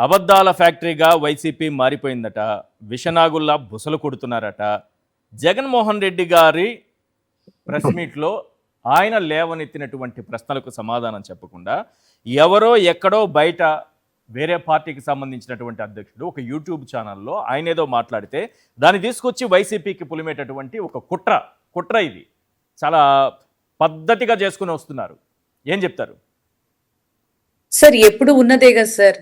అబద్ధాల ఫ్యాక్టరీగా వైసీపీ మారిపోయిందట. విషనాగుల్లా బుసలు కొడుతున్నారట. జగన్మోహన్ రెడ్డి గారి ప్రెస్ మీట్లో ఆయన లేవనెత్తినటువంటి ప్రశ్నలకు సమాధానం చెప్పకుండా ఎవరో ఎక్కడో బయట వేరే పార్టీకి సంబంధించినటువంటి అధ్యక్షుడు ఒక యూట్యూబ్ ఛానల్లో ఆయన ఏదో మాట్లాడితే దాన్ని తీసుకొచ్చి వైసీపీకి పులిమేటటువంటి ఒక కుట్ర ఇది చాలా పద్ధతిగా చేసుకుని వస్తున్నారు. ఏం చెప్తారు సార్? ఎప్పుడు ఉన్నదే కదా సార్.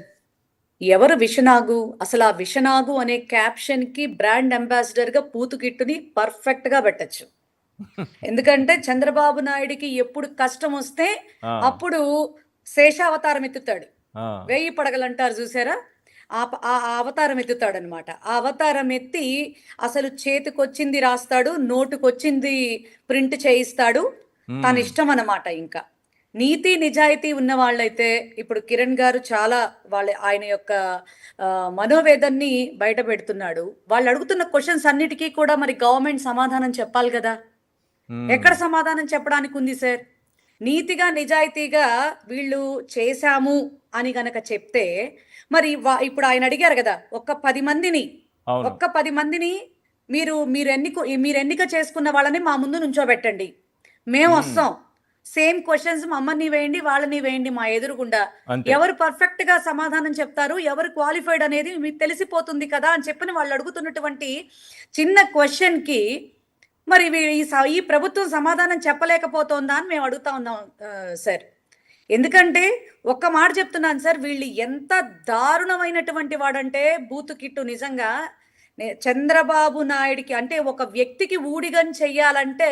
ఎవరు విషనాగు? అసలు ఆ విషనాగు అనే క్యాప్షన్ కి బ్రాండ్ అంబాసిడర్ గా పూతుకిట్టుని పర్ఫెక్ట్ గా పెట్టచ్చు. ఎందుకంటే చంద్రబాబు నాయుడికి ఎప్పుడు కష్టం వస్తే అప్పుడు శేషావతారం ఎత్తుతాడు. 1000 పడగలు అంటారు చూసారా, ఆ అవతారం ఎత్తుతాడు అనమాట. ఆ అవతారం ఎత్తి అసలు చేతికొచ్చింది రాస్తాడు, నోటుకొచ్చింది ప్రింట్ చేయిస్తాడు. తన ఇష్టం అన్నమాట. ఇంకా నీతి నిజాయితీ ఉన్న వాళ్ళైతే ఇప్పుడు కిరణ్ గారు చాలా ఆయన యొక్క మనోవేదన్ని బయట పెడుతున్నాడు. వాళ్ళు అడుగుతున్న క్వశ్చన్స్ అన్నిటికీ కూడా మరి గవర్నమెంట్ సమాధానం చెప్పాలి కదా. ఎక్కడ సమాధానం చెప్పడానికి ఉంది సార్? నీతిగా నిజాయితీగా వీళ్ళు చేశాము అని గనక చెప్తే మరి ఇప్పుడు ఆయన అడిగారు కదా, ఒక్క 10 మందిని మీరు ఎన్నిక చేసుకున్న వాళ్ళని మా ముందు నుంచోబెట్టండి, మేము వస్తాం, సేమ్ క్వశ్చన్స్ మమ్మల్ని వేయండి, వాళ్ళని వేయండి మా ఎదురుగుండా, ఎవరు పర్ఫెక్ట్ గా సమాధానం చెప్తారు, ఎవరు క్వాలిఫైడ్ అనేది మీకు తెలిసిపోతుంది కదా అని చెప్పని వాళ్ళు అడుగుతున్నటువంటి చిన్న క్వశ్చన్ కి మరి ఈ ప్రభుత్వం సమాధానం చెప్పలేకపోతుందా అని మేము అడుగుతా ఉన్నాం సార్. ఎందుకంటే ఒక్క మాట చెప్తున్నాను సార్, వీళ్ళు ఎంత దారుణమైనటువంటి వాడంటే బూతు కిట్టు. నిజంగా చంద్రబాబు నాయుడికి అంటే ఒక వ్యక్తికి ఊడిగం చెయ్యాలంటే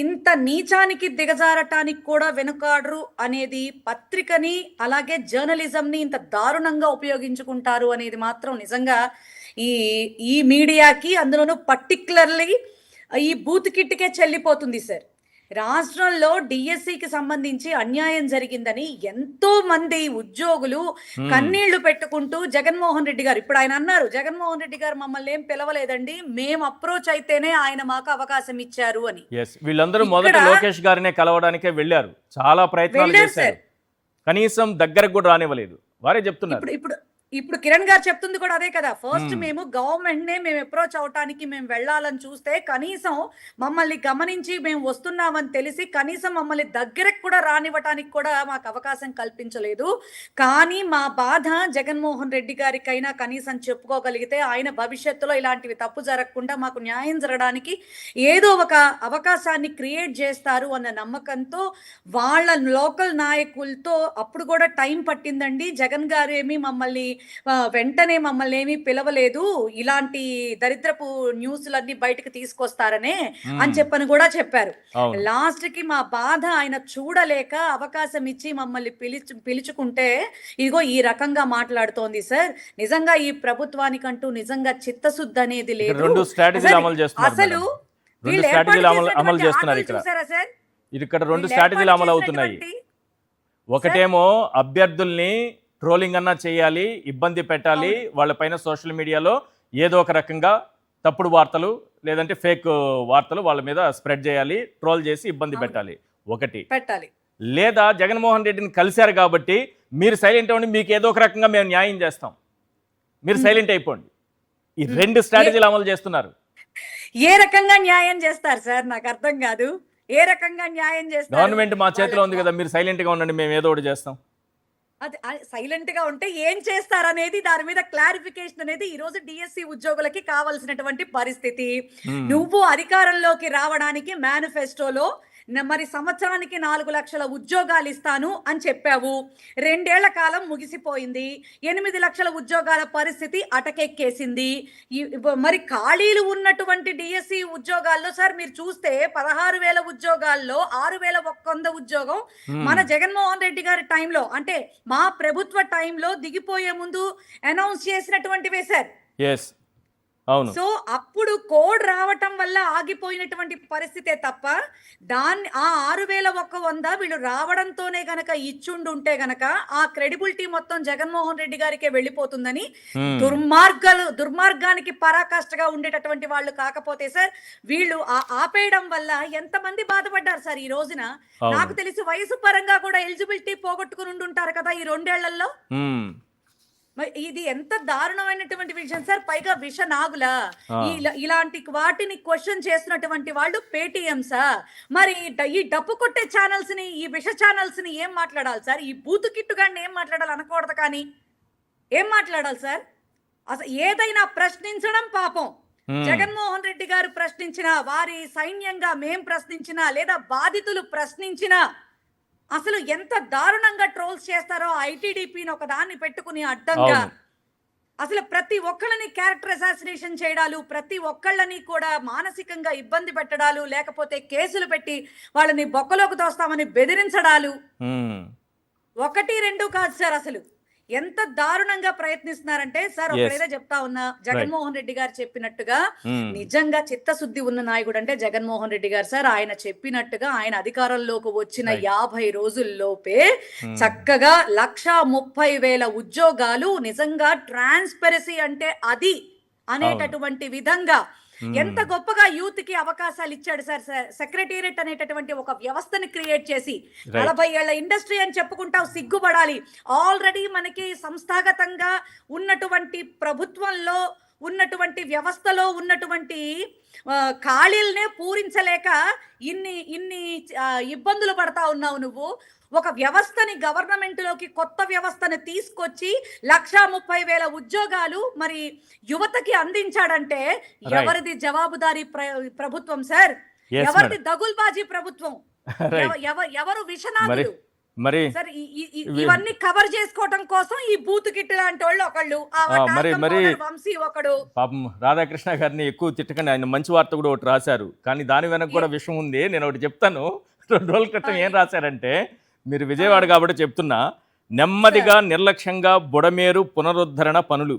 ఇంత నీచానికి దిగజారటానికి కూడా వెనుకాడరు అనేది పత్రికని అలాగే జర్నలిజంని ఇంత దారుణంగా ఉపయోగించుకుంటారు అనేది మాత్రం నిజంగా ఈ మీడియాకి, అందులోనూ పర్టికులర్లీ ఈ బూత్ కిట్కే చెల్లిపోతుంది సార్. రాష్ట్రంలో డిఎస్సికి సంబంధించి అన్యాయం జరిగిందని ఎంతో మంది ఉద్యోగులు కన్నీళ్లు పెట్టుకుంటూ జగన్మోహన్ రెడ్డి గారు, ఇప్పుడు ఆయన అన్నారు, జగన్మోహన్ రెడ్డి గారు మమ్మల్ని ఏం పిలవలేదండి, మేము అప్రోచ్ అయితేనే ఆయన మాకు అవకాశం ఇచ్చారు అని. వీళ్ళందరూ మొదట లోకేష్ గారినే కలవడానికే వెళ్ళారు, చాలా ప్రయత్నాలు చేశారు, కనీసం దగ్గరకు కూడా రానివ్వలేదు. వారే చెప్తున్నారు. ఇప్పుడు కిరణ్ గారు చెప్తుంది కూడా అదే కదా. ఫస్ట్ మేము గవర్నమెంట్ నే మేము అప్రోచ్ అవటానికి మేము వెళ్ళాలని చూస్తే కనీసం మమ్మల్ని గమనించి మేము వస్తున్నామని తెలిసి కనీసం మమ్మల్ని దగ్గరకు కూడా రానివ్వటానికి కూడా మాకు అవకాశం కల్పించలేదు. కానీ మా బాధ జగన్మోహన్ రెడ్డి గారికైనా కనీసం చెప్పుకోగలిగితే ఆయన భవిష్యత్తులో ఇలాంటివి తప్పు జరగకుండా మాకు న్యాయం జరగడానికి ఏదో ఒక అవకాశాన్ని క్రియేట్ చేస్తారు అన్న నమ్మకంతో వాళ్ళ లోకల్ నాయకులతో అప్పుడు కూడా టైం పట్టిందండి. జగన్ గారు ఏమి మమ్మల్ని వెంటనే మమ్మల్ని ఏమీ పిలవలేదు, ఇలాంటి దరిద్రపు న్యూస్లన్నీ బయటకు తీసుకొస్తారనే అని చెప్పని కూడా చెప్పారు. లాస్ట్ కి మా బాధ ఆయన చూడలేక అవకాశం ఇచ్చి మమ్మల్ని పిలుచుకుంటే ఇదిగో ఈ రకంగా మాట్లాడుతోంది సార్. నిజంగా ఈ ప్రభుత్వానికంటూ నిజంగా చిత్తశుద్ధి అనేది లేదు. అసలు చూసారా సార్, ఇక్కడ 2 స్ట్రాటజీలు అమలు అవుతున్నాయి. ఒకటేమో అభ్యర్థుల్ని ట్రోలింగ్ అన్నా చేయాలి, ఇబ్బంది పెట్టాలి, వాళ్ళపైన సోషల్ మీడియాలో ఏదో ఒక రకంగా తప్పుడు వార్తలు లేదంటే ఫేక్ వార్తలు వాళ్ళ మీద స్ప్రెడ్ చేయాలి, ట్రోల్ చేసి ఇబ్బంది పెట్టాలి. లేదా జగన్మోహన్ రెడ్డిని కలిశారు కాబట్టి మీరు సైలెంట్ అవ్వండి, మీకు ఏదో ఒక రకంగా మేము న్యాయం చేస్తాం, మీరు సైలెంట్ అయిపోండి. ఈ 2 స్ట్రాటజీలు అమలు చేస్తున్నారు. ఏ రకంగా న్యాయం చేస్తారు సార్? నాకు అర్థం కాదు. ఏ రకంగా న్యాయం చేస్తారు? గవర్నమెంట్ మా చేతిలో ఉంది కదా, మీరు సైలెంట్ గా ఉండండి, మేము ఏదో ఒకటి చేస్తాం. అది సైలెంట్ గా ఉంటే ఏం చేస్తారనేది దాని మీద క్లారిఫికేషన్ అనేది ఈ రోజు డిఎస్సి ఉద్యోగులకి కావాల్సినటువంటి పరిస్థితి. నువ్వు అధికారంలోకి రావడానికి మేనిఫెస్టోలో మరి సంవత్సరానికి 4 లక్షల ఉద్యోగాలు ఇస్తాను అని చెప్పావు. 2 ఏళ్ల కాలం ముగిసిపోయింది. 8 లక్షల ఉద్యోగాల పరిస్థితి అటకెక్కేసింది. మరి ఖాళీలు ఉన్నటువంటి డిఎస్సి ఉద్యోగాల్లో సార్ మీరు చూస్తే 16,000 ఉద్యోగాల్లో 6,100 ఉద్యోగం మన జగన్మోహన్ రెడ్డి గారి టైంలో, అంటే మా ప్రభుత్వ టైంలో దిగిపోయే ముందు అనౌన్స్ చేసినటువంటివే సార్. సో అప్పుడు కోడ్ రావటం వల్ల ఆగిపోయినటువంటి పరిస్థితే తప్ప దాన్ని ఆ 6,100 వీళ్ళు రావడంతోనే గనక ఇచ్చుండుంటే గనక ఆ క్రెడిబిలిటీ మొత్తం జగన్మోహన్ రెడ్డి గారికే వెళ్ళిపోతుందని దుర్మార్గానికి పరాకాష్ఠగా ఉండేటటువంటి వాళ్ళు కాకపోతే సార్ వీళ్ళు ఆపేయడం వల్ల ఎంతమంది బాధపడ్డారు సార్ ఈ రోజున. నాకు తెలిసి వయసు పరంగా కూడా ఎలిజిబిలిటీ పోగొట్టుకుని ఉండుంటారు కదా ఈ 2 ఏళ్లలో. మరి ఇది ఎంత దారుణమైనటువంటి విషయం సార్. పైగా విష నాగుల ఆ. ఇలాంటి వాటిని క్వశ్చన్ చేసినటువంటి వాళ్ళు పేటిఎంసా? మరి ఈ డప్పు కొట్టే ఛానల్స్ ని, ఈ విష ఛానల్స్ ని ఏం మాట్లాడాలి సార్? ఈ బూతు కిట్టుగాడిని ఏం మాట్లాడాలి అనకూడదు కానీ ఏం మాట్లాడాలి సార్? అసలు ఏదైనా ప్రశ్నించడం పాపం. జగన్మోహన్ రెడ్డి గారు ప్రశ్నించినా, వారి సైన్యంగా మేం ప్రశ్నించినా, లేదా బాధితులు ప్రశ్నించినా అసలు ఎంత దారుణంగా ట్రోల్స్ చేస్తారో ఐటీడీపీని ఒక దాన్ని పెట్టుకుని అడ్డంగా అసలు ప్రతి ఒక్కళ్ళని క్యారెక్టర్ అసాసినేషన్ చేయడాలు, ప్రతి ఒక్కళ్ళని కూడా మానసికంగా ఇబ్బంది పెట్టడాలు, లేకపోతే కేసులు పెట్టి వాళ్ళని బొక్కలోకి తోస్తామని బెదిరించడాలు ఒకటి రెండు కాదు సార్. అసలు ఎంత దారుణంగా ప్రయత్నిస్తున్నారంటే సార్, ఒకరేదో చెప్తా ఉన్నా, జగన్మోహన్ రెడ్డి గారు చెప్పినట్టుగా నిజంగా చిత్తశుద్ధి ఉన్న నాయకుడు అంటే జగన్మోహన్ రెడ్డి గారు సార్. ఆయన చెప్పినట్టుగా ఆయన అధికారంలోకి వచ్చిన 50 రోజుల్లోపే చక్కగా 1,30,000 ఉద్యోగాలు, నిజంగా ట్రాన్స్పరసీ అంటే అది అనేటటువంటి విధంగా ఎంత గొప్పగా యూత్ కి అవకాశాలు ఇచ్చాడు సార్. సెక్రటేరియట్ అనేటటువంటి ఒక వ్యవస్థని క్రియేట్ చేసి 40 ఏళ్ల ఇండస్ట్రీ అని చెప్పుకుంటావు, సిగ్గుపడాలి. ఆల్రెడీ మనకి సంస్థాగతంగా ఉన్నటువంటి ప్రభుత్వంలో ఉన్నటువంటి వ్యవస్థలో ఉన్నటువంటి ఖాళీలనే పూరించలేక ఇన్ని ఇబ్బందులు పడతా ఉన్నావు నువ్వు. ఒక వ్యవస్థని, గవర్నమెంట్ లోకి కొత్త వ్యవస్థని తీసుకొచ్చి 1,30,000 ఉద్యోగాలు మరి యువతకి అందించాడంటే ఎవరిది జవాబుదారీ ప్రభుత్వం సార్? ఎవరిది దగుల్బాజీ ప్రభుత్వం? ఎవరు విషనాగులు? మరి సార్ ఇవన్నీ కవర్ చేసుకోవడం కోసం ఈ బూత్ కిట్ లాంటి వాళ్ళు ఒకళ్ళు, వంశీ ఒకడు. పాపం రాధాకృష్ణ గారిని ఎక్కువ తిట్టకండి, ఆయన మంచి వార్త కూడా ఒకటి రాశారు, కానీ దాని వెనక కూడా విషయం ఉంది. నేను ఒకటి చెప్తాను. 2 రోజుల క్రితం ఏం రాశారంటే, మీరు విజయవాడ కాబట్టి చెప్తున్నా, నెమ్మదిగా నిర్లక్ష్యంగా బుడమేరు పునరుద్ధరణ పనులు,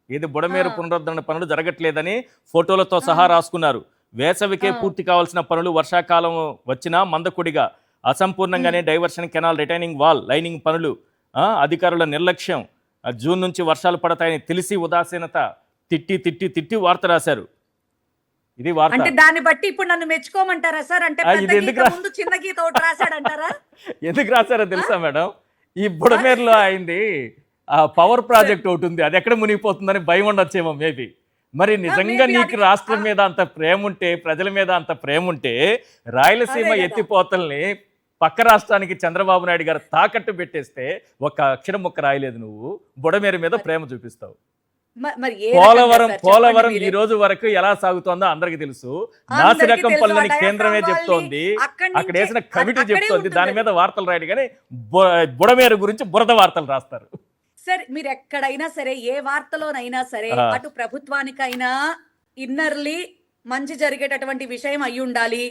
ఇది బుడమేరు పునరుద్ధరణ పనులు జరగట్లేదని ఫోటోలతో సహా రాసుకున్నారు. వేసవికే పూర్తి కావాల్సిన పనులు వర్షాకాలం వచ్చినా మందకొడిగా, అసంపూర్ణంగానే diversion canal retaining wall lining పనులు, అధికారుల నిర్లక్ష్యం, జూన్ నుంచి వర్షాలు పడతాయని తెలిసి ఉదాసీనత, తిట్టి తిట్టి తిట్టి వార్త రాశారు. ఇది వార్త. అంటే దాన్ని బట్టి ఇప్పుడు నన్ను మెచ్చుకోమంటారా సార్? అంటే ముందు చిన్న గీత ఒకటి రాశాడంటారా? ఎందుకు రాశారో తెలుసా మేడం? ఈ బుడమేరులో అయింది పవర్ ప్రాజెక్ట్ ఒకటి ఉంది, అది ఎక్కడ మునిగిపోతుందని భయం ఉండొచ్చేమో మేబీ. మరి నిజంగా నీకు రాష్ట్రం మీద అంత ప్రేమ ఉంటే, ప్రజల మీద అంత ప్రేమ ఉంటే, రాయలసీమ ఎత్తిపోతల్ని పక్క రాష్ట్రానికి చంద్రబాబు నాయుడు గారు తాకట్టు పెట్టేస్తే ఒక్క అక్షరం ముక్క రాయలేదు, నువ్వు బుడమేరు మీద ప్రేమ చూపిస్తావు. పోలవరం ఈ రోజు వరకు ఎలా సాగుతోందో అందరికి తెలుసు. నాసిరకం పనులని కేంద్రమే చెప్తోంది, అక్కడ వేసిన కమిటీ చెప్తోంది, దాని మీద వార్తలు రాయడు కానీ బుడమేరు గురించి బురద వార్తలు రాస్తారు. సరే, మీరు ఎక్కడైనా సరే, ఏ వార్తలోనైనా సరే, అటు ప్రభుత్వానికైనా ఇన్నర్లీ మంచి జరిగేటటువంటి విషయం అయి ఉండాలి,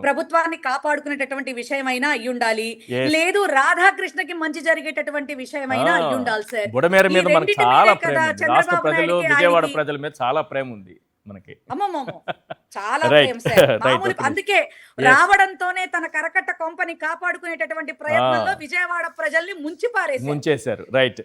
ప్రభుత్వాన్ని కాపాడుకునేటటువంటి విషయం అయినా అయి ఉండాలి, లేదు రాధాకృష్ణకి మంచి జరిగేటటువంటి విషయం అయినా అయి ఉండాలి సార్. బుడమేరు మీద మనకు చాలా ప్రేమ ఉంది, రాష్ట్ర ప్రజలు, విజయవాడ ప్రజల మీద చాలా ప్రేమ ఉంది మనకి. చాలా ప్రేమ సార్. అందుకే రావడంతోనే తన కరకట్ట కొంపని కాపాడుకునేటటువంటి ప్రయత్నంలో విజయవాడ ప్రజల్ని ముంచేశారు. రైట్.